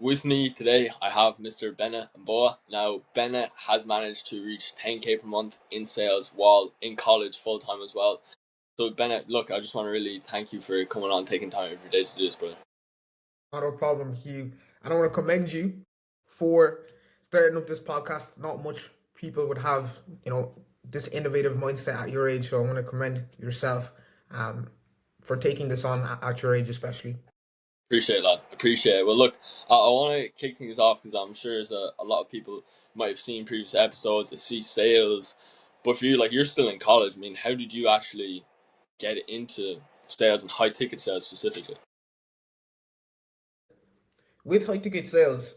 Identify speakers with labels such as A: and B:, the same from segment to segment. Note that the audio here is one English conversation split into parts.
A: with me today, I have Mr. Bennett Mbowoua. Now, Bennett has managed to reach 10k per month in sales while in college full time as well. So, Bennett, look, I just want to really thank you for coming on, taking time out of your day to do this, brother.
B: Not a problem, Hugh. And I want to commend you for starting up this podcast. Not much people would have, this innovative mindset at your age. So I want to commend yourself um, for taking this on at your age, especially.
A: Appreciate that. Appreciate it. Well, look, I want to kick things off because I'm sure there's a lot of people might have seen previous episodes that see sales. But for you, like, you're still in college. I mean, how did you actually get into sales and high ticket sales specifically?
B: With high ticket sales,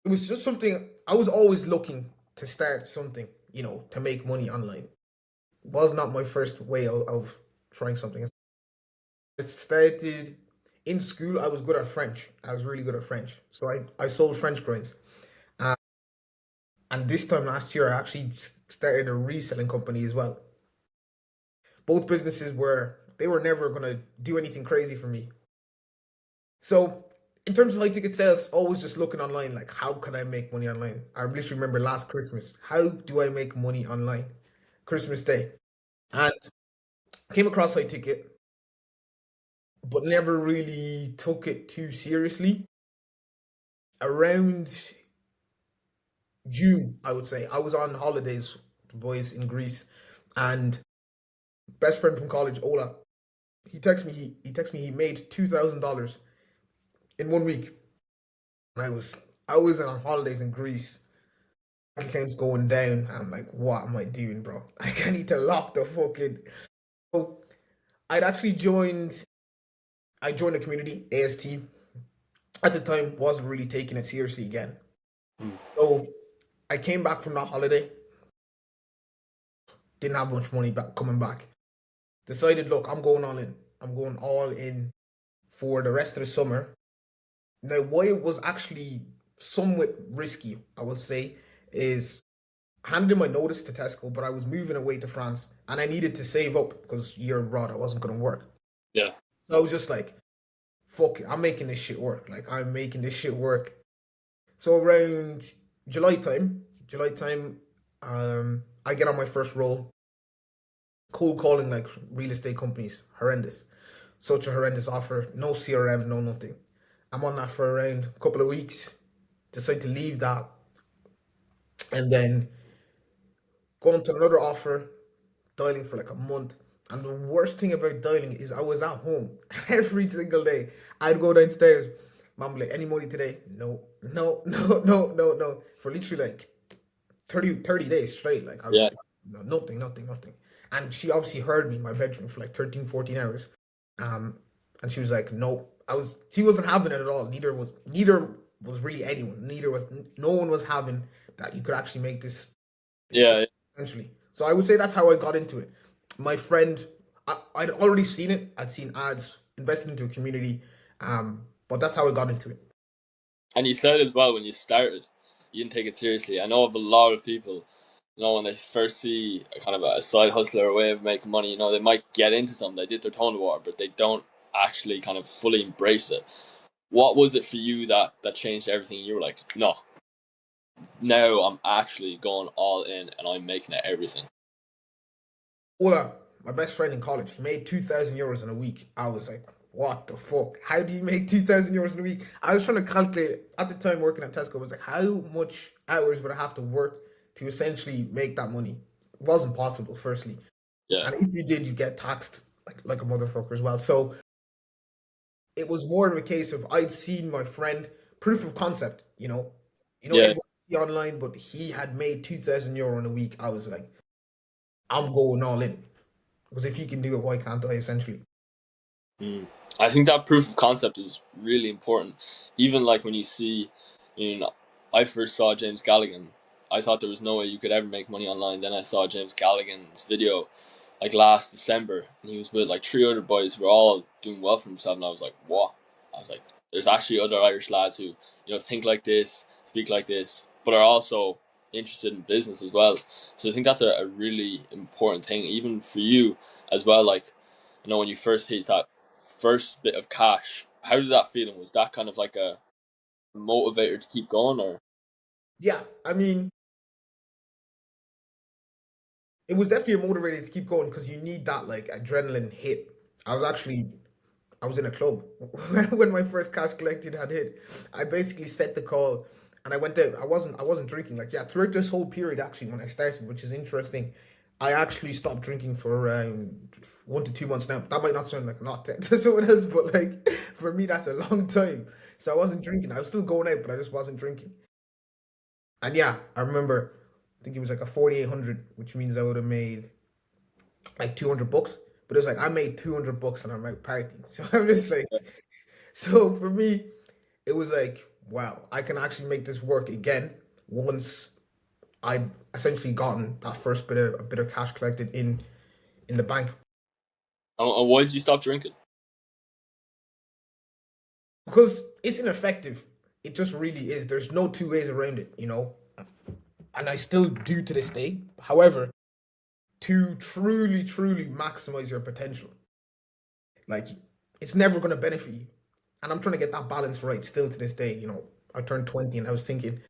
B: it was just something I was always looking to start something, to make money online. It was not my first way of trying something. It started in school. I was good at French. I was really good at French. So I sold French coins. Uh, and this time last year, I actually started a reselling company as well. Both businesses they were never going to do anything crazy for me. So in terms of high ticket sales, always just looking online, like, how can I make money online? I literally remember last Christmas, how do I make money online? Christmas Day. And came across high ticket, but never really took it too seriously. Around June, I would say, I was on holidays, with the boys in Greece, and best friend from college, Ola, he texted me he made $2,000 in 1 week. And I was on holidays in Greece. Accounts going down. I'm like, what am I doing, bro? Like, I need to lock the fucking. So I joined the community, AST. At the time, wasn't really taking it seriously again.
A: Hmm.
B: So I came back from that holiday, didn't have much money back coming back. Decided, look, I'm going all in. I'm going all in for the rest of the summer. Now, why it was actually somewhat risky, I will say, is handed in my notice to Tesco, but I was moving away to France and I needed to save up because year abroad I wasn't going to work.
A: Yeah.
B: So I was just like, fuck it, I'm making this shit work. Like, I'm making this shit work. So around July time, I get on my first role, cold calling like real estate companies. Horrendous. Such a horrendous offer. No CRM, no nothing. I'm on that for around a couple of weeks. Decide to leave that and then go on to another offer, dialing for like a month. And the worst thing about dialing is I was at home every single day. I'd go downstairs. Mom would like, any money today? No, no, no, no, no, no. For literally like 30 days straight. Like, I was
A: Yeah.
B: like, no, nothing, nothing, nothing. And she obviously heard me in my bedroom for like 13, 14 hours. And she was like, no, she wasn't having it at all. Neither was really anyone. No one was having that you could actually make this shit,
A: Yeah.
B: essentially. So I would say that's how I got into it. My friend, I'd already seen it. I'd seen ads, invested into a community, but that's how I got into it.
A: And you said as well when you started, you didn't take it seriously. I know of a lot of people, when they first see a kind of a side hustle or a way of making money, they might get into something, they dip their toe in the water, but they don't actually kind of fully embrace it. What was it for you that changed everything? You were like, no, now I'm actually going all in and I'm making it everything.
B: Ola, my best friend in college, he made €2,000 in a week. I was like, what the fuck? How do you make €2,000 in a week? I was trying to calculate at the time working at Tesco. I was like, how much hours would I have to work to essentially make that money? It wasn't possible, firstly.
A: Yeah.
B: And if you did, you get taxed like a motherfucker as well. So it was more of a case of I'd seen my friend proof of concept,
A: Yeah.
B: everyone see online, but he had made €2,000 in a week. I was like, I'm going all in. Because if he can do it, why can't I, essentially?
A: Mm. I think that proof of concept is really important. Even like when you see, I first saw James Galligan. I thought there was no way you could ever make money online. Then I saw James Galligan's video like last December, and he was with like three other boys who were all doing well for themselves. And I was like, what? I was like, there's actually other Irish lads who, think like this, speak like this, but are also interested in business as well. So I think that's a really important thing, even for you as well. Like, when you first hit that first bit of cash, how did that feel? And was that kind of like motivator to keep going, or
B: Yeah, I mean, it was definitely a motivator to keep going because you need that like adrenaline hit. I was actually I was in a club when my first cash collected had hit. I basically set the call and I went out. I wasn't drinking. Like yeah, throughout this whole period actually when I started, which is interesting, I actually stopped drinking for around 1 to 2 months now. That might not sound like a lot to someone else, but like for me that's a long time. So I wasn't drinking. I was still going out, but I just wasn't drinking. And yeah, I remember I think it was like a 4,800, which means I would have made like 200 bucks. But it was like I made 200 bucks and I'm out partying. So I'm just like, so for me, it was like, wow, I can actually make this work again once I'd essentially gotten that first bit of cash collected in the bank.
A: why did you stop drinking?
B: Because it's ineffective. It just really is. There's no two ways around it, you know? And I still do to this day. However, to truly, truly maximize your potential, like it's never gonna benefit you. And I'm trying to get that balance right still to this day. You know, I turned 20 and I was thinking,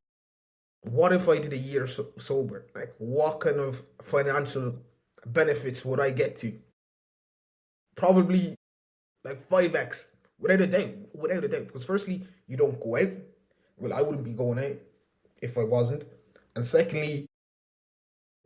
B: what if I did a year sober? Like, what kind of financial benefits would I get to? Probably like 5x, without a doubt, without a doubt. Because firstly, you don't go out. Well, I wouldn't be going out if I wasn't. And secondly,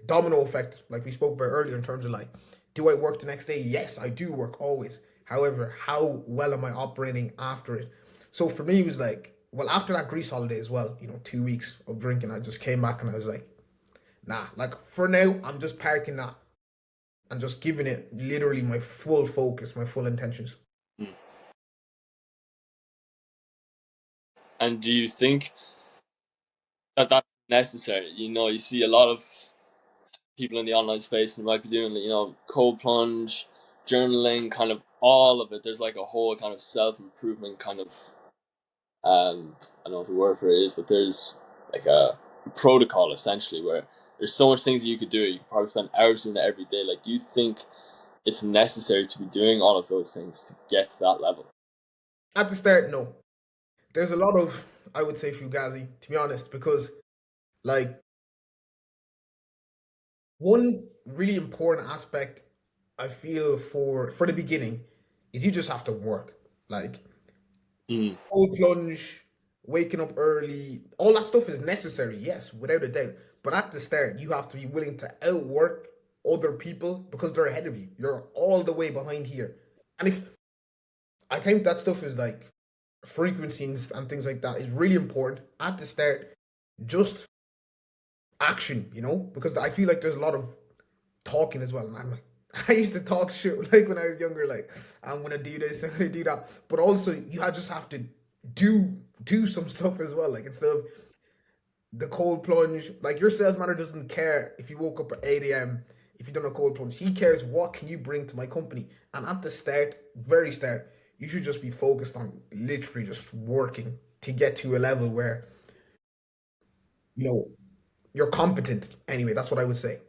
B: domino effect, like we spoke about earlier, in terms of like, do I work the next day? Yes, I do work always. However, how well am I operating after it? So for me, it was like, well, after that Greece holiday as well, you know, 2 weeks of drinking, I just came back and I was like, nah, like for now, I'm just parking that and just giving it literally my full focus, my full intentions.
A: Mm. And do you think that that's necessary? You know, you see a lot of people in the online space and might be doing, you know, cold plunge, journaling, kind of all of it. There's like a whole kind of self improvement kind of I don't know what the word for it is, but there's like a protocol essentially where there's so much things that you could do. You could probably spend hours doing it every day. Like, do you think it's necessary to be doing all of those things to get to that level?
B: At the start, no. There's a lot of, I would say, fugazi, to be honest, because like one really important aspect I feel for the beginning is you just have to work. Like
A: Mm.
B: cold plunge, waking up early, all that stuff is necessary, yes, without a doubt. But at the start, you have to be willing to outwork other people because they're ahead of you. You're all the way behind here. And if I think that stuff is like frequencies and things like that is really important at the start. Just action, you know, because I feel like there's a lot of talking as well. And I'm like, I used to talk shit like when I was younger, like I'm gonna do this, I'm gonna do that. But also, just have to do some stuff as well. Like instead of the cold plunge, like your sales manager doesn't care if you woke up at 8 a.m. if you done a cold plunge. He cares what can you bring to my company. And at the start, very start, you should just be focused on literally just working to get to a level where you know you're competent. Anyway, that's what I would say.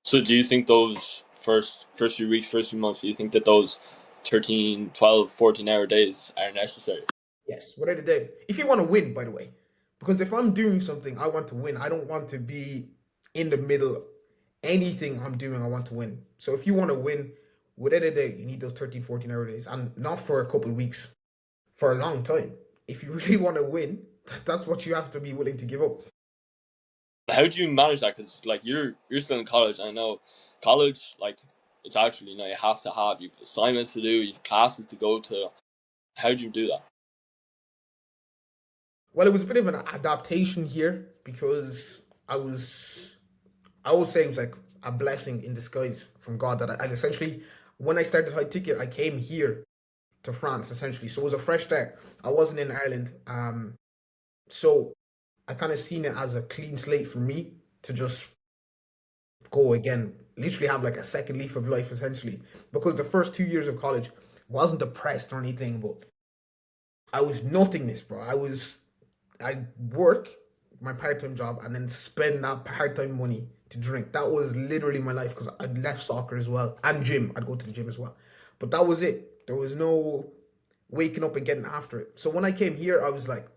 A: So do you think those first few weeks, first few months, do you think that those 13, 12, 14 hour days are necessary?
B: Yes, whatever the day. If you want to win, by the way, because if I'm doing something, I want to win. I don't want to be in the middle. Anything I'm doing, I want to win. So if you want to win, whatever the day, you need those 13, 14 hour days, and not for a couple of weeks, for a long time. If you really want to win, that's what you have to be willing to give up.
A: How do you manage that? Because like you're still in college. I know college, like, it's actually, you know, you have to have, you've assignments to do, you've classes to go to. How do you do that?
B: Well, it was a bit of an adaptation here because I would say it was like a blessing in disguise from God that I essentially, when I started high ticket, I came here to France essentially. So it was a fresh start. I wasn't in Ireland. So I kind of seen it as a clean slate for me to just go again, literally have like a second leaf of life essentially. Because the first 2 years of college wasn't depressed or anything, but I was nothingness, bro. I work my part-time job and then spend that part-time money to drink. That was literally my life because I left soccer as well and gym. I'd go to the gym as well. But that was it. There was no waking up and getting after it. So when I came here, I was like,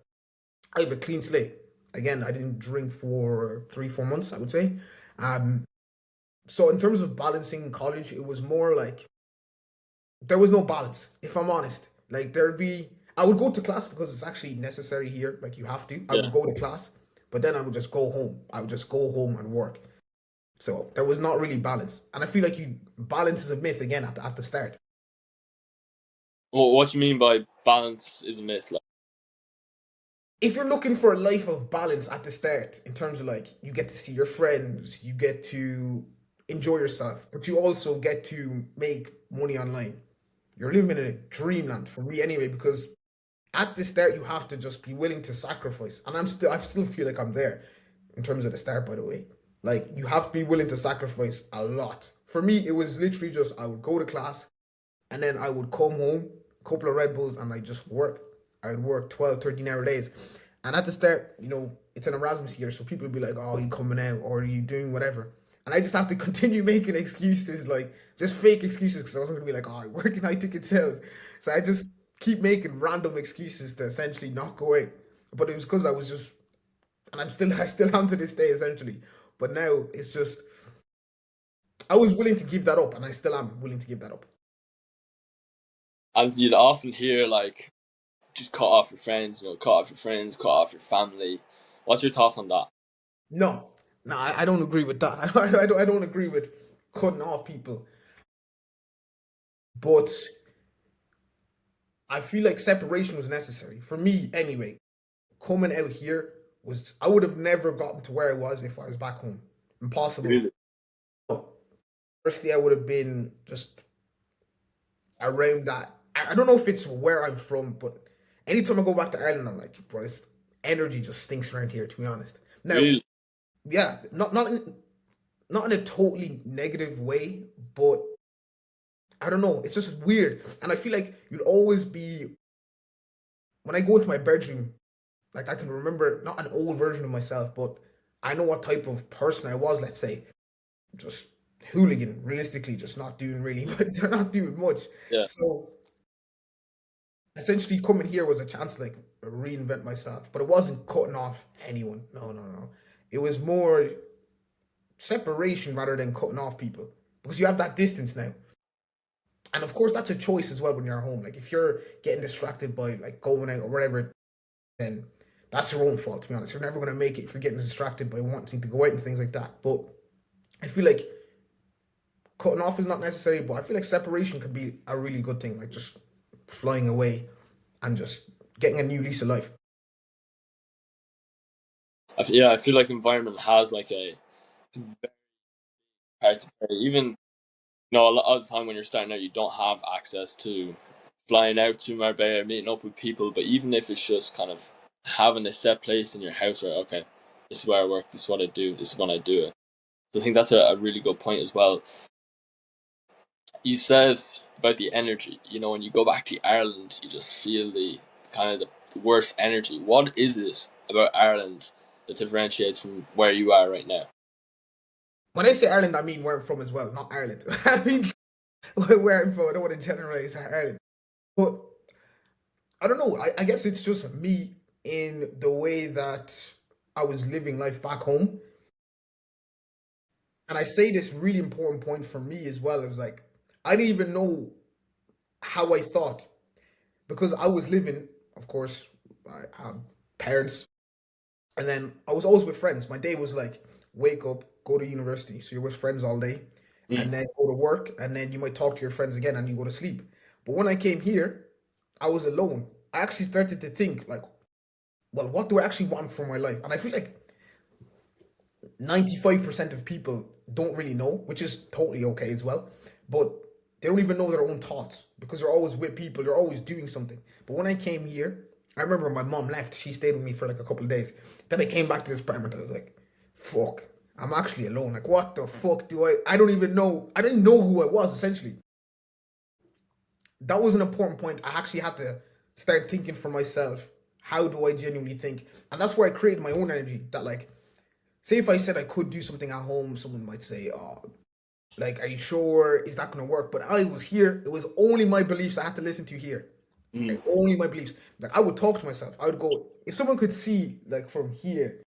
B: I have a clean slate. Again, I didn't drink for 3, 4 months, I would say. Um, so in terms of balancing college, it was more like there was no balance, if I'm honest. Like there'd be I would go to class because it's actually necessary here, like you have to. I
A: Yeah.
B: would go to class, but then I would just go home. I would just go home and work. So there was not really balance. And I feel like you balance is a myth again at the start.
A: Well, what do you mean by balance is a myth? Like,
B: If you're looking for a life of balance at the start, in terms of like you get to see your friends, you get to enjoy yourself, but you also get to make money online. You're living in a dreamland for me anyway, because at the start you have to just be willing to sacrifice. And I still feel like I'm there in terms of the start, by the way. Like you have to be willing to sacrifice a lot. For me, it was literally just I would go to class and then I would come home, couple of Red Bulls, and I just work. I would work 12, 13-hour days. And at the start, it's an Erasmus year, so people would be like, oh, you coming out or are you doing whatever? And I just have to continue making excuses, like just fake excuses, because I wasn't gonna be like, oh, I work in high ticket sales. So I just keep making random excuses to essentially not go out. But it was because I was just, and I still am to this day essentially. But now it's just, I was willing to give that up, and I still am willing to give that up.
A: and you'd often hear like just cut off your friends, cut off your friends, cut off your family. What's your thoughts on that?
B: No, no, I don't agree with that. I don't agree with cutting off people. But I feel like separation was necessary for me anyway. Coming out here was I would have never gotten to where I was if I was back home. Impossible.
A: Really?
B: Firstly, I would have been just around that. I don't know if it's where I'm from, but anytime I go back to Ireland, I'm like, bro, this energy just stinks around here. To be honest. Now,
A: Really?
B: yeah, not in a totally negative way, but I don't know. It's just weird, and I feel like you'd always be when I go into my bedroom. Like I can remember not an old version of myself, but I know what type of person I was. Let's say just hooligan, realistically, just not doing really, not doing much.
A: Yeah.
B: So essentially, coming here was a chance to like reinvent myself, but it wasn't cutting off anyone. No, no, no. It was more separation rather than cutting off people because you have that distance now. And of course, that's a choice as well when you're at home. Like if you're getting distracted by like going out or whatever, then that's your own fault. To be honest, you're never going to make it if you're getting distracted by wanting to go out and things like that. But I feel like cutting off is not necessary, but I feel like separation could be a really good thing. Like just flying away and just getting a new lease of life.
A: Yeah, I feel like environment has like a part to play. Even a lot of the time when you're starting out, you don't have access to flying out to Marbella, meeting up with people. But even if it's just kind of having a set place in your house where, okay, this is where I work, this is what I do, this is when I do it. So I think that's a really good point as well. You said about the energy. When you go back to Ireland, you just feel the kind of the worst energy. What is it about Ireland that differentiates from where you are right now?
B: When I say Ireland, I mean where I'm from as well, not Ireland. I mean where I'm from. I don't want to generalize Ireland, but I don't know. I guess it's just me in the way that I was living life back home. And I say this really important point for me as well. It was like I didn't even know how I thought because I was living, of course, I have parents, and then I was always with friends. My day was like wake up, go to university, so you're with friends all day,
A: Mm.
B: and then go to work, and then you might talk to your friends again, and you go to sleep. But when I came here, I was alone. I actually started to think like, well, what do I actually want from my life? And I feel like 95% of people don't really know, which is totally okay as well. But they don't even know their own thoughts because they're always with people, they're always doing something. But when I came here, I remember my mom left, she stayed with me for like a couple of days. Then I came back to this apartment, I was like, fuck, I'm actually alone. Like, what the fuck do I don't even know. I didn't know who I was essentially. That was an important point. I actually had to start thinking for myself. How do I genuinely think? And that's where I created my own energy. That like, say if I said I could do something at home, someone might say, "Oh, like, are you sure? Is that gonna work?" But I was here. It was only my beliefs I had to listen to here.
A: Mm.
B: Like only my beliefs. Like I would talk to myself. I would go, if someone could see like from here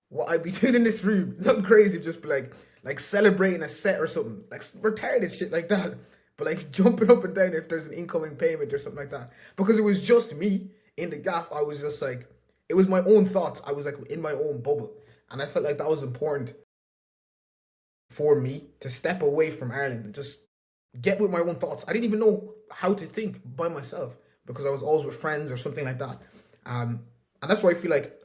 B: what I'd be doing in this room, nothing crazy, just be like celebrating a set or something, like retarded shit like that. But like jumping up and down if there's an incoming payment or something like that. Because it was just me in the gaff. I was just like, it was my own thoughts. I was like in my own bubble, and I felt like that was important for me to step away from Ireland and just get with my own thoughts. I didn't even know how to think by myself because I was always with friends or something like that. And that's why I feel like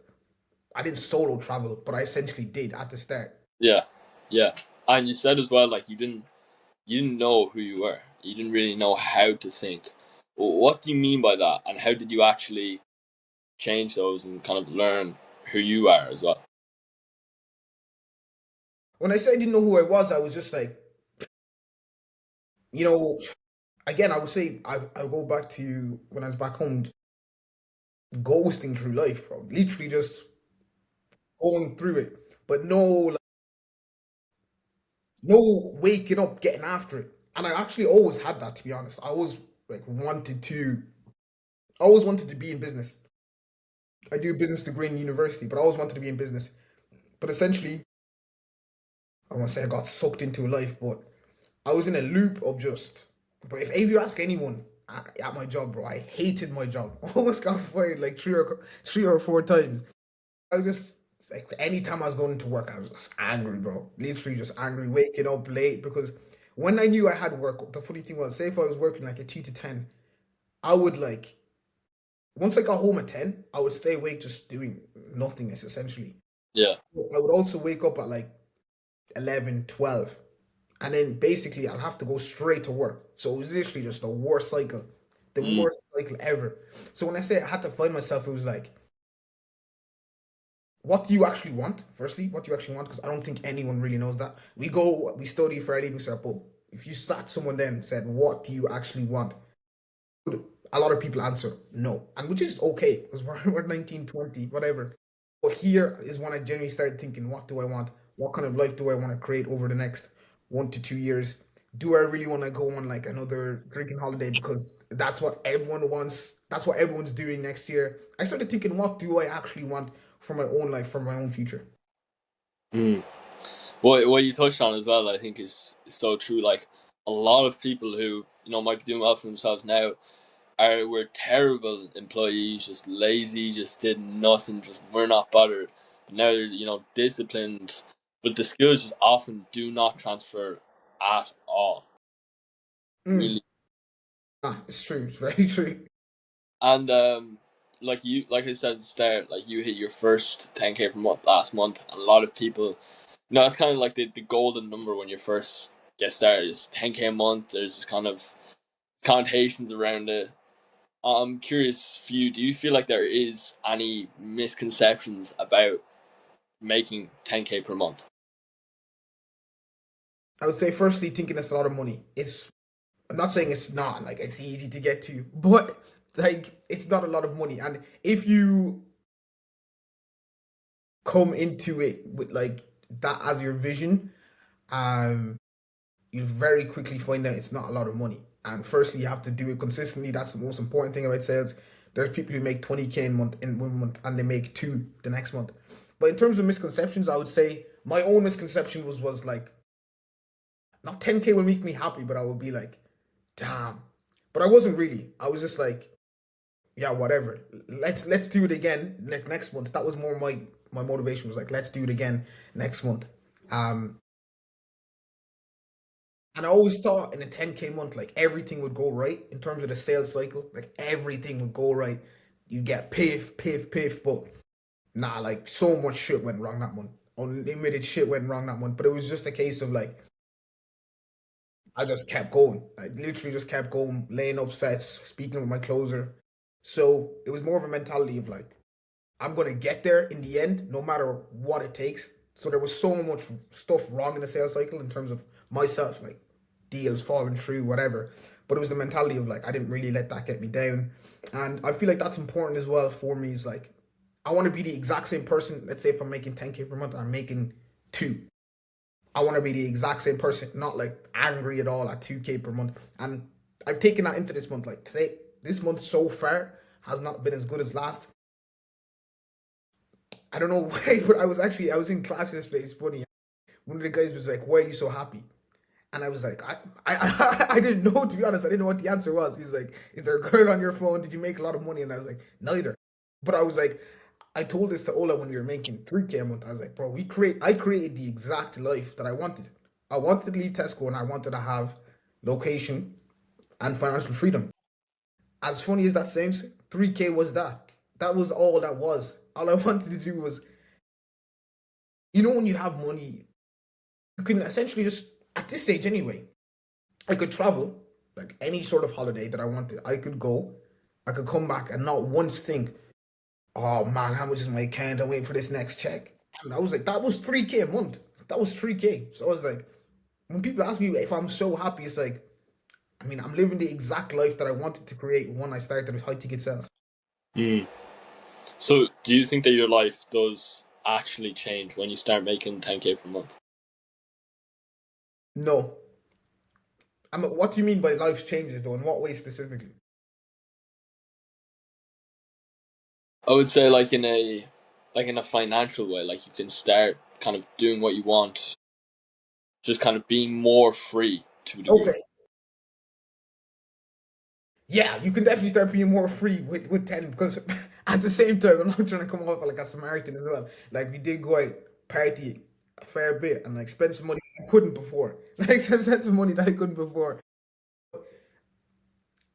B: I didn't solo travel, but I essentially did at the start.
A: Yeah, yeah. And you said as well, like you didn't know who you were. You didn't really know how to think. What do you mean by that? And how did you actually change those and kind of learn who you are as well?
B: When I said I didn't know who I was just like, you know, again, I would say I go back to when I was back home, ghosting through life, bro. Literally just going through it, but no waking up, getting after it. And I actually always had that, to be honest. I always wanted to be in business. I do a business degree in university, but I always wanted to be in business. But essentially, I want to say I got sucked into life, but I was in a loop of just. But if you ask anyone at my job, bro, I hated my job. I almost got fired like three or four times. I was just like, anytime I was going to work, I was just angry, bro. Literally just angry, waking up late because when I knew I had work, the funny thing was, say if I was working like a 2 to 10, I would like once I got home at 10, I would stay awake just doing nothingness essentially.
A: Yeah.
B: So I would also wake up at like 11, 12, and then basically I'll have to go straight to work. So it was literally just the
A: Mm.
B: worst cycle ever. So when I say I had to find myself, it was like, what do you actually want? Firstly, what do you actually want? Because I don't think anyone really knows that. We study for our leaving cert, but if you sat someone there and said, what do you actually want? A lot of people answer no, and which is okay because we're 19, 20, whatever. But here is when I genuinely started thinking, what do I want? What kind of life do I want to create over the next 1 to 2 years? Do I really want to go on like another drinking holiday because that's what everyone wants? That's what everyone's doing next year. I started thinking, what do I actually want for my own life, for my own future?
A: Mm. What you touched on as well, I think, is so true. Like a lot of people who might be doing well for themselves now were terrible employees, just lazy, just did nothing, just were not bothered. But now they're disciplined, but the skills just often do not transfer at all.
B: Mm.
A: Really.
B: It's true. It's very true.
A: And like I said at the start, like you hit your first 10K per month last month. A lot of people, it's kind of like the golden number when you first get started. It's 10K a month. There's this kind of connotations around it. I'm curious for you. Do you feel like there is any misconceptions about making 10K per month?
B: I would say, firstly, thinking it's a lot of money. I'm not saying it's not, like it's easy to get to, but like it's not a lot of money. And if you come into it with like that as your vision, um, you'll very quickly find out it's not a lot of money. And firstly, you have to do it consistently. That's the most important thing about sales. There's people who make 20K in 1 month and they make two the next month. But in terms of misconceptions, I would say my own misconception was like not 10K would make me happy, but I would be like, damn. But I wasn't really. I was just like, yeah, whatever. Let's do it again like next month. That was more my motivation was like, let's do it again next month. Um, and I always thought in a 10K month, like everything would go right in terms of the sales cycle. Like everything would go right. You get piff, piff, piff. But nah, like so much shit went wrong that month. Unlimited shit went wrong that month. But it was just a case of like I just kept going. I literally just kept going, laying up sets, speaking with my closer. So it was more of a mentality of like, I'm gonna get there in the end, no matter what it takes. So there was so much stuff wrong in the sales cycle in terms of myself, like deals falling through, whatever. But it was the mentality of like I didn't really let that get me down. And I feel like that's important as well for me, is like I want to be the exact same person. Let's say if I'm making 10K per month, I'm making two. I want to be the exact same person, not like angry at all at 2K per month. And I've taken that into this month. Like today, this month so far has not been as good as last. I don't know why, but I was in class yesterday. It's funny. One of the guys was like, "Why are you so happy?" And I was like, I didn't know, to be honest. I didn't know what the answer was. He was like, "Is there a girl on your phone? Did you make a lot of money?" And I was like, "Neither." But I was like, I told this to Ola when we were making 3K a month. I was like, "Bro, I created the exact life that I wanted. I wanted to leave Tesco and I wanted to have location and financial freedom." As funny as that sounds, 3K was that. That was all that was. All I wanted to do was, when you have money, you can essentially just, at this age anyway, I could travel, like any sort of holiday that I wanted. I could go, I could come back and not once think, "Oh man, how much is my account? I'm waiting for this next check." And I was like, that was 3K a month. That was 3K. So I was like, when people ask me if I'm so happy, it's like, I mean, I'm living the exact life that I wanted to create when I started with high ticket sales.
A: Mm. So, do you think that your life does actually change when you start making 10K per month?
B: No. I mean, what do you mean by life changes though? In what way specifically?
A: I would say like in a financial way, like you can start kind of doing what you want, just kind of being more free to a degree.
B: Okay. Yeah, you can definitely start being more free with 10 because at the same time, I'm not trying to come off like a Samaritan as well. Like, we did go out, party a fair bit, and like spend some money I couldn't before. Like, spend some money that I couldn't before.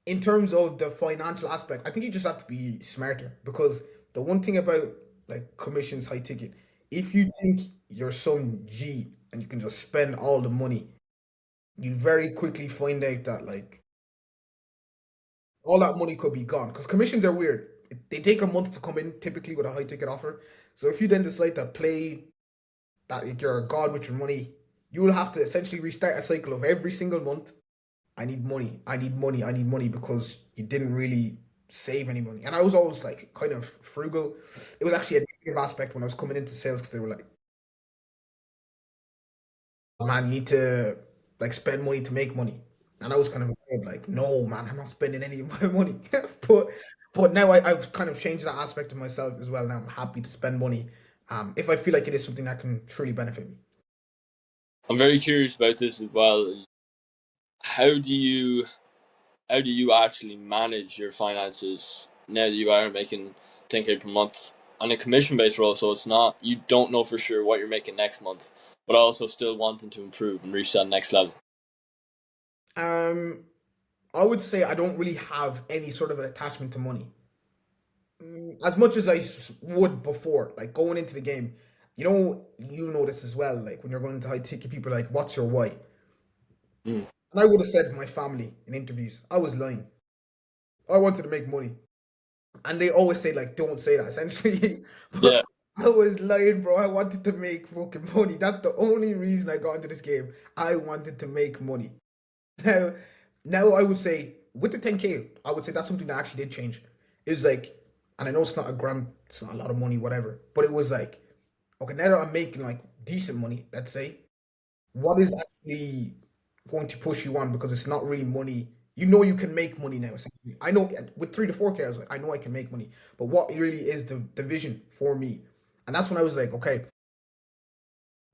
B: In terms of the financial aspect, I think you just have to be smarter because the one thing about like commissions high ticket, if you think you're some G and you can just spend all the money, you very quickly find out that like all that money could be gone because commissions are weird. They take a month to come in typically with a high ticket offer. So if you then decide to play that like you're a god with your money, you will have to essentially restart a cycle of every single month. I need money. I need money. I need money because you didn't really save any money. And I was always like kind of frugal. It was actually a negative aspect when I was coming into sales because they were like, "Man, you need to like spend money to make money." And I was kind of like, "No, man, I'm not spending any of my money." but but now I've kind of changed that aspect of myself as well. Now I'm happy to spend money if I feel like it is something that can truly benefit me.
A: I'm very curious about this as well. How do you how do you actually manage your finances now that you are making 10K per month on a commission based role? So it's not, you don't know for sure what you're making next month, but also still wanting to improve and reach that next level.
B: Um, I would say I don't really have any sort of an attachment to money. As much as would before, like going into the game. You know this as well. Like when you're going into high ticket, people are like, "What's your why?"
A: Mm.
B: And I would have said my family in interviews. I was lying. I wanted to make money, and they always say like, "Don't say that." Essentially, but
A: Yeah.
B: I was lying, bro. I wanted to make fucking money. That's the only reason I got into this game. I wanted to make money. Now, now I would say with the 10K, I would say that's something that actually did change. It was like, and I know it's not a grand, it's not a lot of money, whatever, but it was like, okay, now that I'm making like decent money, let's say, what is actually going to push you on because it's not really money. You know you can make money now. Essentially, I know with 3 to 4K, I was like, I know I can make money, but what really is the vision for me? And that's when I was like, okay,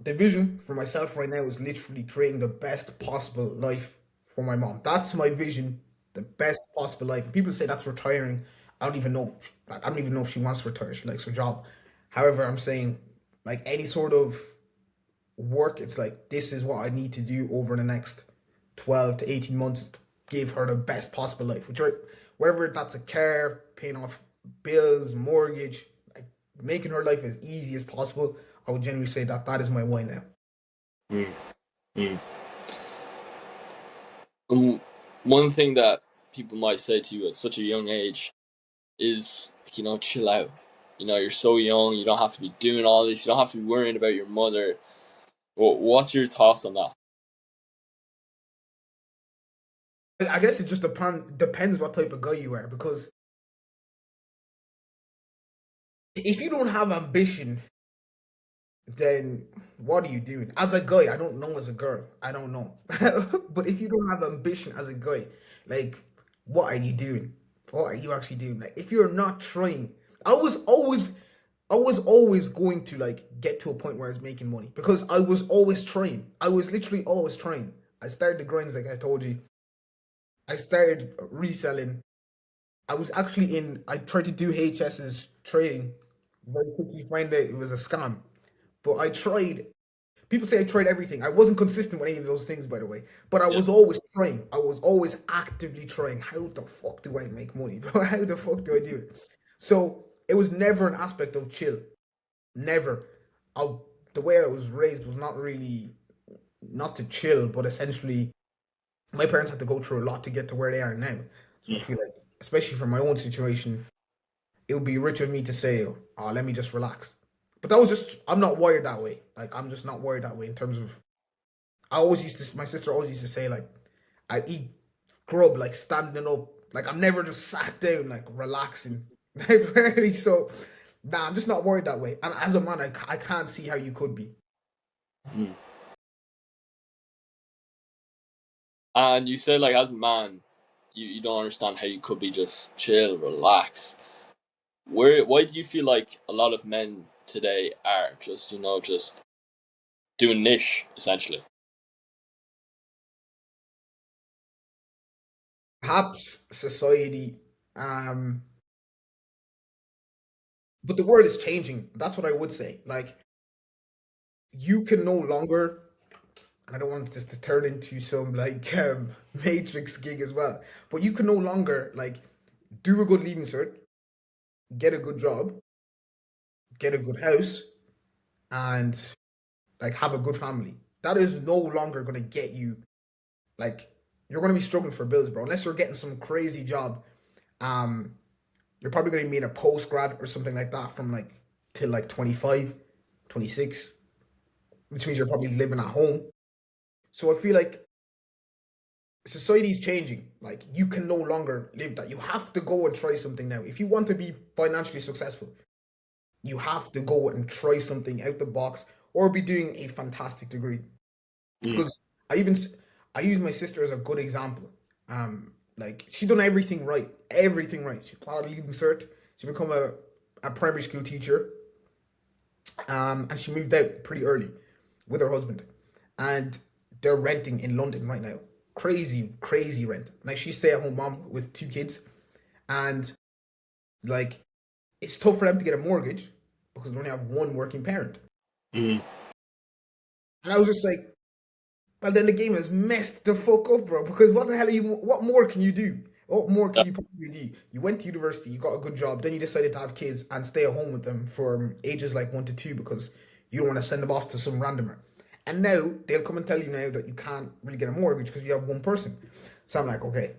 B: the vision for myself right now is literally creating the best possible life for my mom. That's my vision, the best possible life. And people say that's retiring. I don't even know. I don't even know if she wants to retire. She likes her job. However, I'm saying like any sort of work, it's like this is what I need to do over the next 12 to 18 months to give her the best possible life. Whether that's a car, paying off bills, mortgage, like making her life as easy as possible. I would genuinely say that that is my why now.
A: Mm. Mm. Um, One thing that people might say to you at such a young age is, like, chill out. You're so young. You don't have to be doing all this. You don't have to be worrying about your mother. What's your thoughts on that?
B: I guess it just depends what type of guy you are because if you don't have ambition, then what are you doing? As a guy, I don't know as a girl, I don't know. But if you don't have ambition as a guy, like what are you doing? what are you actually doing? Like, if you're not trying, I was always, I was always going to like get to a point where I was making money because I was always trying. I was literally always trying. I started the grinds like I told you. I started reselling. I was actually in. I tried to do HS's trading. Very quickly find out it was a scam. But I tried. People say I tried everything. I wasn't consistent with any of those things, by the way. But I
A: Yeah.
B: was always trying. I was always actively trying. How the fuck do I make money, bro? How the fuck do I do it? So it was never an aspect of chill. Never. I, the way I was raised was not really not to chill, but essentially my parents had to go through a lot to get to where they are now. So I
A: Mm.
B: feel like, especially for my own situation, it would be rich of me to say, "Oh, let me just relax." But that was just I'm not wired that way. Like I'm just not wired that way in terms of I always used to my sister always used to say like I eat grub like standing up. Like I'm never just sat down like relaxing. Like really so nah, I'm just not worried that way. And as a man, I can't see how you could be.
A: Mm. And you said like as a man, you don't understand how you could be just chill, relax. Why do you feel like a lot of men today are just just doing niche essentially?
B: Perhaps society, um, but the world is changing. That's what I would say. Like you can no longer, and I don't want this to turn into some like Matrix gig as well, but you can no longer like do a good leaving cert, get a good job, get a good house, and like have a good family. That is no longer gonna get you like you're gonna be struggling for bills, bro. Unless you're getting some crazy job. Um, you're probably gonna be in a post grad or something like that from like till like 25, 26, which means you're probably living at home. So I feel like society is changing. Like you can no longer live that. You have to go and try something now. If you want to be financially successful, you have to go and try something out the box or be doing a fantastic degree.
A: Mm.
B: Because I even I use my sister as a good example. Like she done everything right. She applied a leaving cert. She become a primary school teacher. And she moved out pretty early with her husband, and they're renting in London right now. Crazy, crazy rent. Like she's stay at home mom with two kids, and like it's tough for them to get a mortgage because they only have one working parent.
A: Mm.
B: And I was just like, but then the game has messed the fuck up, bro. Because what the hell are you? What more can you do? What more
A: Yeah.
B: can you possibly do? You went to university, you got a good job, then you decided to have kids and stay at home with them for ages like 1 to 2 because you don't want to send them off to some randomer. And now they'll come and tell you now that you can't really get a mortgage because you have one person. So I'm like, okay,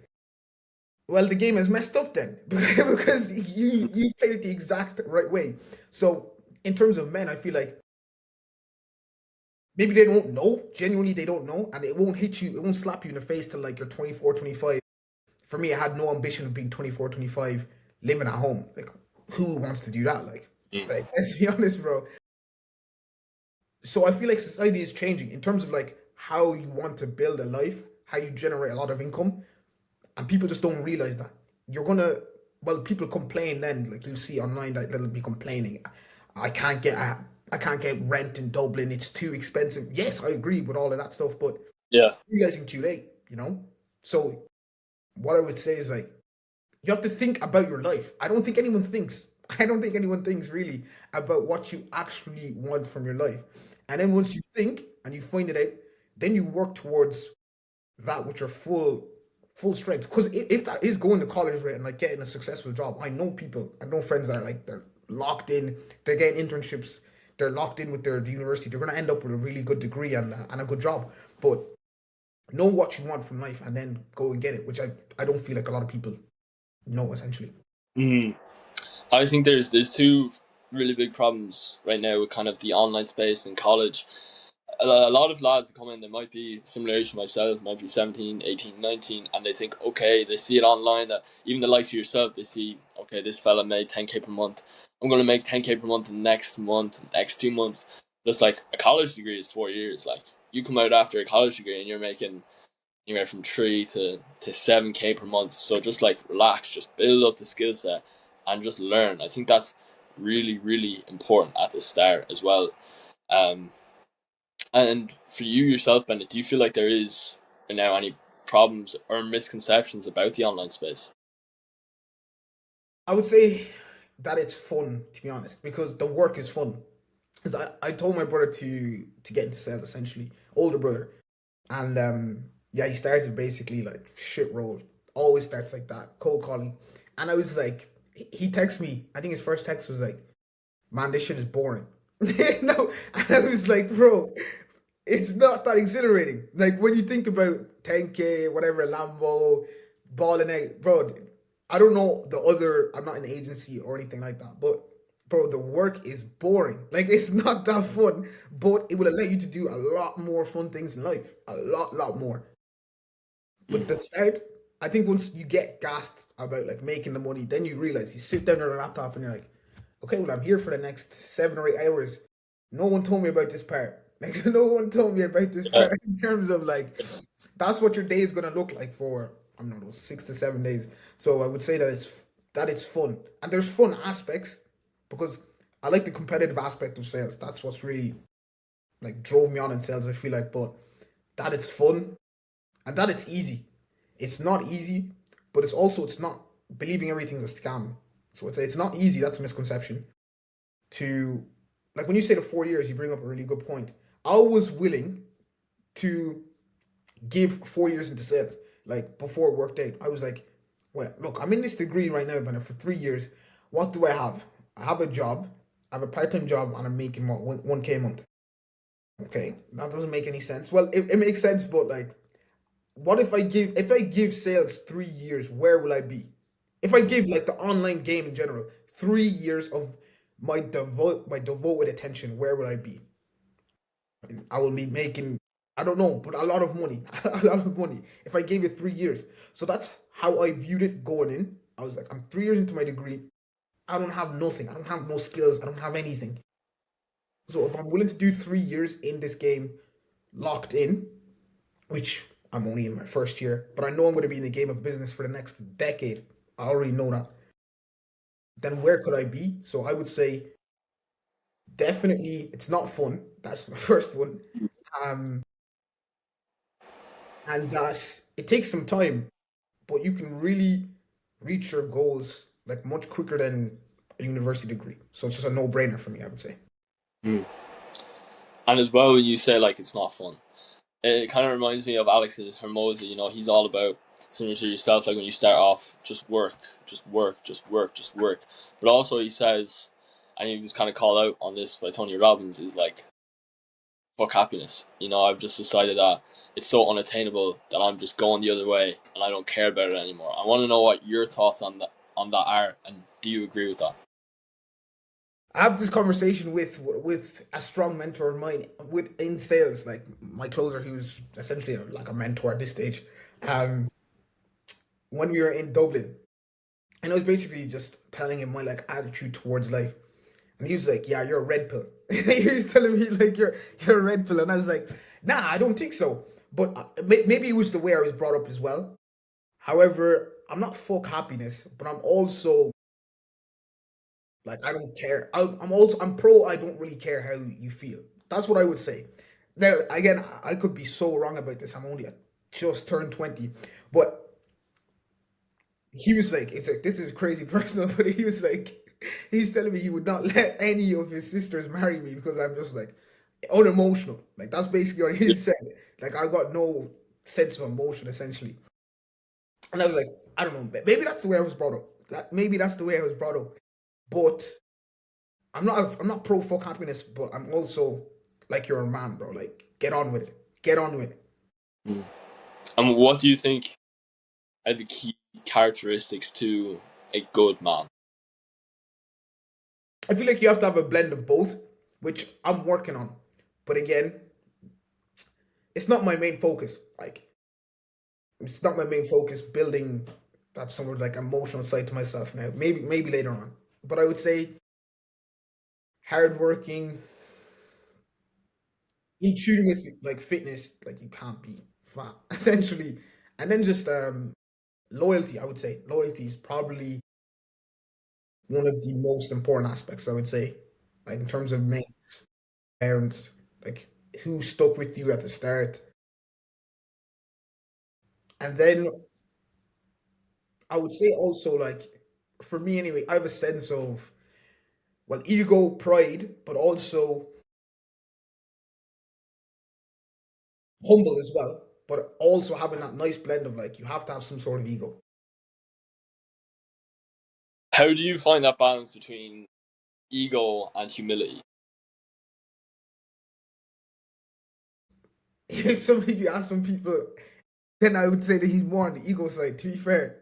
B: well the game has messed up then because you played it the exact right way. So in terms of men, I feel like maybe they don't know. Genuinely, they don't know. And it won't hit you. It won't slap you in the face till like you're 24, 25. For me, I had no ambition of being 24, 25, living at home. Like, who wants to do that?
A: Mm.
B: Like let's be honest, bro. So I feel like society is changing in terms of like how you want to build a life, how you generate a lot of income. And people just don't realize that. You're gonna, well, people complain then, like you'll see online that they'll be complaining. I can't get I can't get rent in Dublin. It's too expensive. Yes, I agree with all of that stuff, but
A: Yeah.
B: realizing too late. So what I would say is like you have to think about your life. I don't think anyone thinks. I don't think anyone thinks really about what you actually want from your life. And then once you think and you find it out, then you work towards that with your full strength. Because if that is going to college rate and like getting a successful job, I know friends that are like they're locked in, they're getting internships, they're locked in with their university. They're going to end up with a really good degree and a good job. But know what you want from life and then go and get it, which I don't feel like a lot of people know essentially.
A: Mm. I think there's two really big problems right now with kind of the online space in college. A lot of lads that come in, they might be similar age to myself, might be 17, 18, 19, and they think, okay, they see it online that even the likes of yourself, they see, okay, this fella made 10k per month. I'm going to make 10k per month, next 2 months. Just like a college degree is 4 years. Like you come out after a college degree and you're making, anywhere from 3 to 7K per month. So just like relax, just build up the skill set and just learn. I think that's really, really important at the start as well. Um, and for you yourself, Bennett, do you feel like there is now any problems or misconceptions about the online space?
B: I would say that it's fun, to be honest, because the work is fun. Because I told my brother to get into sales, essentially, older brother, and yeah, he started basically like shit roll. Always starts like that, cold calling. And I was like, he texted me. I think his first text was like, "Man, this shit is boring." No, and I was like, "Bro, it's not that exhilarating." Like when you think about 10K, whatever, Lambo, balling out, bro. I don't know the other. I'm not an agency or anything like that, but bro, the work is boring. Like it's not that fun, but it will allow you to do a lot more fun things in life. A lot more. But
A: Mm.
B: the start, I think once you get gassed about like making the money, then you realize you sit down on a laptop and you're like, okay, well I'm here for the next 7 or 8 hours. No one told me about this part. Like no one told me about this
A: Yeah.
B: part in terms of like that's what your day is gonna look like for I don't know those 6 to 7 days. So I would say that it's fun and there's fun aspects because I like the competitive aspect of sales. That's what's really like drove me on in sales. I feel like, but that it's fun and that it's easy. It's not easy, but it's not believing everything's a scam. So it's not easy. That's a misconception. To like when you say the 4 years, you bring up a really good point. I was willing to give 4 years into sales, like before it worked out. I was like, well, look, I'm in this degree right now, but for 3 years, what do I have? I have a job, I have a part-time job, and I'm making more 1K a month. Okay, that doesn't make any sense. Well, it makes sense, but like what if I give sales 3 years, where will I be? If I give like the online game in general 3 years of my devoted attention, where will I be? I will be making I don't know, but a lot of money. A lot of money. If I gave it 3 years. So that's how I viewed it going in. I was like, I'm 3 years into my degree. I don't have nothing. I don't have no skills. I don't have anything. So if I'm willing to do 3 years in this game locked in, which I'm only in my first year, but I know I'm going to be in the game of business for the next decade. I already know that. Then where could I be? So I would say definitely it's not fun. That's the first one. Um, and that it takes some time, but you can really reach your goals like much quicker than a university degree. So it's just a no-brainer for me, I would say.
A: Mm. And as well, when you say like it's not fun, it kind of reminds me of Alex's Hermosa. He's all about similar to yourself. Like when you start off, just work, just work, just work, just work. But also he says, and he was kind of called out on this by Tony Robbins, is like fuck happiness. I've just decided that it's so unattainable that I'm just going the other way and I don't care about it anymore. I want to know what your thoughts on that are, and do you agree with that?
B: I have this conversation with a strong mentor of mine with in sales, like my closer, who's essentially like a mentor at this stage. Um, when we were in Dublin, and I was basically just telling him my like attitude towards life, and he was like, "Yeah, you're a red pill." He was telling me like you're a red pill, and I was like, "Nah, I don't think so." But maybe it was the way I was brought up as well. However, I'm not fuck happiness, but I'm also like I don't care. I'm pro. I don't really care how you feel. That's what I would say. Now again, I could be so wrong about this. I'm only just turned 20, but he was like, it's like this is crazy personal, but he was like, he's telling me he would not let any of his sisters marry me because I'm just like unemotional. Like that's basically what he said. Like I've got no sense of emotion essentially. And I was like, I don't know. Maybe that's the way I was brought up. Maybe that's the way I was brought up. But I'm not pro fuck happiness, but I'm also like you're a man, bro. Like get on with it. Get on with it.
A: Mm. And what do you think are the key characteristics to a good man?
B: I feel like you have to have a blend of both, which I'm working on. But again, it's not my main focus. Like it's not my main focus building that sort of like emotional side to myself now. Maybe later on. But I would say hardworking, in tune with like fitness, like you can't be fat, essentially. And then just loyalty, I would say. Loyalty is probably one of the most important aspects, I would say. Like in terms of mates, parents, like who stuck with you at the start. And then I would say also like for me anyway, I have a sense of well, ego, pride, but also humble as well. But also having that nice blend of like you have to have some sort of ego.
A: How do you find that balance between ego and humility?
B: If you ask some people, then I would say that he's more on the ego side. To be fair,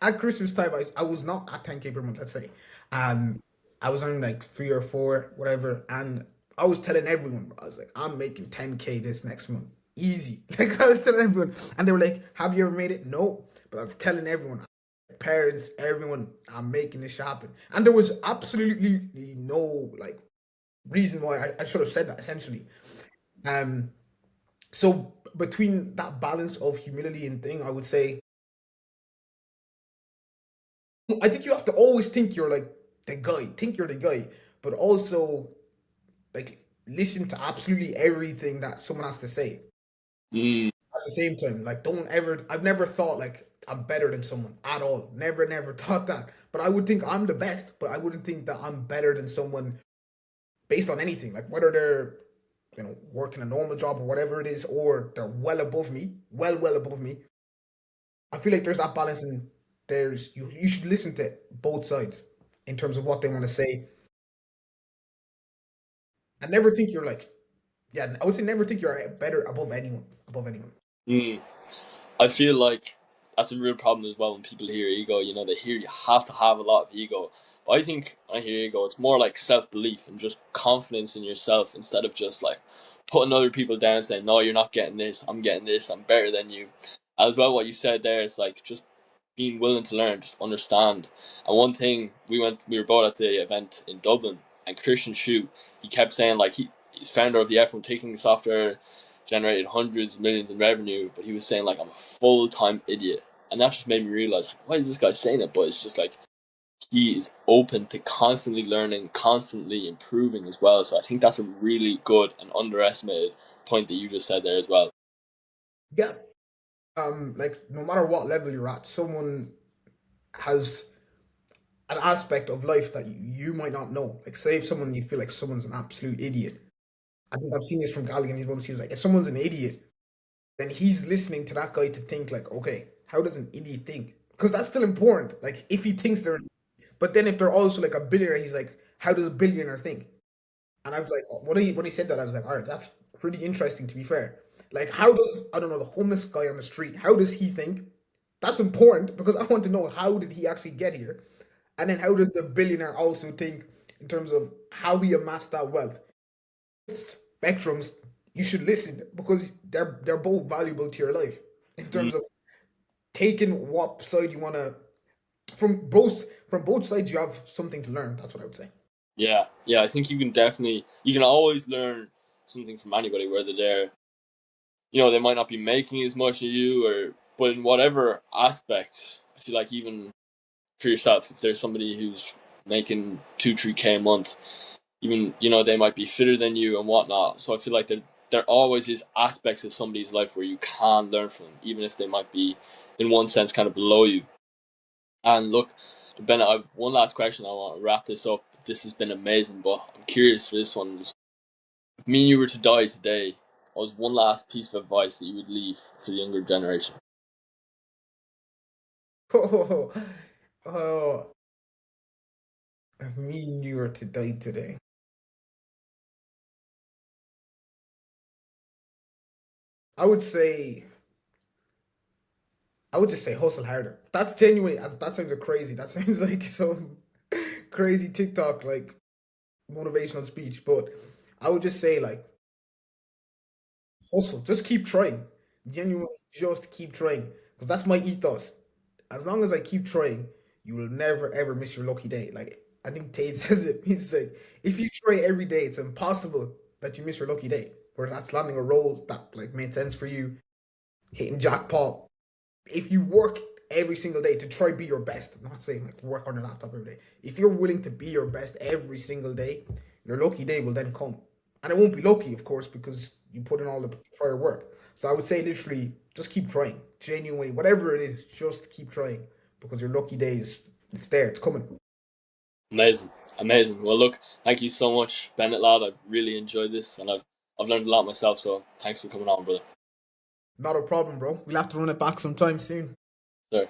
B: at Christmas time, I was not at 10K per month. Let's say, um, I was on like 3 or 4, whatever, and I was telling everyone, I was like, I'm making 10K this next month, easy. Like I was telling everyone, and they were like, Have you ever made it? No, but I was telling everyone, parents, everyone, I'm making this shit happen, and there was absolutely no like reason why I should have said that essentially. Um, so between that balance of humility and thing, I would say I think you have to always think you're like the guy, think you're the guy, but also like listen to absolutely everything that someone has to say
A: Mm,
B: at the same time. Like, don't ever, I've never thought like I'm better than someone at all. Never, never thought that. But I would think I'm the best, but I wouldn't think that I'm better than someone based on anything. Like, whether they're, working a normal job or whatever it is, or they're well above me, well above me. I feel like there's that balance, and you should listen to both sides in terms of what they want to say. I never think you're like, yeah, I would say never think you're better above anyone, above anyone.
A: mm. I feel like that's a real problem as well when people hear ego. They hear you have to have a lot of ego. But I think when I hear ego, it's more like self belief and just confidence in yourself instead of just like putting other people down and saying, no, you're not getting this, I'm getting this, I'm better than you. As well, what you said there is like just being willing to learn, just understand. And one thing we were both at the event in Dublin, and Christian Shu, he kept saying like he's founder of the F1 ticketing software, generated hundreds of millions in revenue, but he was saying like I'm a full time idiot, and that just made me realize like, why is this guy saying it? But it's just like he is open to constantly learning, constantly improving as well. So I think that's a really good and underestimated point that you just said there as well.
B: Yeah. Like no matter what level you're at, someone has an aspect of life that you might not know. Like, say if someone you feel like someone's an absolute idiot. I think I've seen this from Gallagher. He's once he was like, if someone's an idiot, then he's listening to that guy to think like, okay, how does an idiot think? Because that's still important. Like, if he thinks they're, but then if they're also like a billionaire, he's like, how does a billionaire think? And I was like, when he said that, I was like, all right, that's pretty interesting. To be fair, like, how does I don't know the homeless guy on the street? How does he think? That's important because I want to know how did he actually get here, and then how does the billionaire also think in terms of how he amassed that wealth? Spectrums, you should listen because they're both valuable to your life in
A: Mm,
B: terms of taking what side you want to from both sides. You have something to learn. That's what I would say.
A: yeah, yeah. I think you can always learn something from anybody, whether they might not be making as much as you, or but in whatever aspect, I feel like even for yourself, if there's somebody who's making 2-3K a month, even they might be fitter than you and whatnot. So I feel like there always is aspects of somebody's life where you can learn from them, even if they might be in one sense kind of below you. And look, Bennett, I've one last question. I want to wrap this up. This has been amazing, but I'm curious for this one. If me and you were to die today, what was one last piece of advice that you would leave for the younger generation?
B: Oh, oh, if me and you were to die today, I would say, I would just say hustle harder. That's genuine. As that sounds crazy. That sounds like some crazy TikTok like motivational speech. But I would just say like hustle. Just keep trying. Genuinely, just keep trying. Because that's my ethos. As long as I keep trying, you will never ever miss your lucky day. Like I think Tate says it. He's like, if you try every day, it's impossible that you miss your lucky day. whether that's landing a role that like made sense for you, hitting jackpot. If you work every single day to try be your best, I'm not saying like work on your laptop every day. If you're willing to be your best every single day, your lucky day will then come. And it won't be lucky, of course, because you put in all the prior work. So I would say literally just keep trying. Genuinely, whatever it is, just keep trying because your lucky day is it's there, it's coming.
A: Amazing, amazing. Well, look, thank you so much, Bennett lad. I've really enjoyed this, and I've learned a lot myself. So thanks for coming on, brother.
B: Not a problem, bro. We'll have to run it back sometime soon.
A: Sir.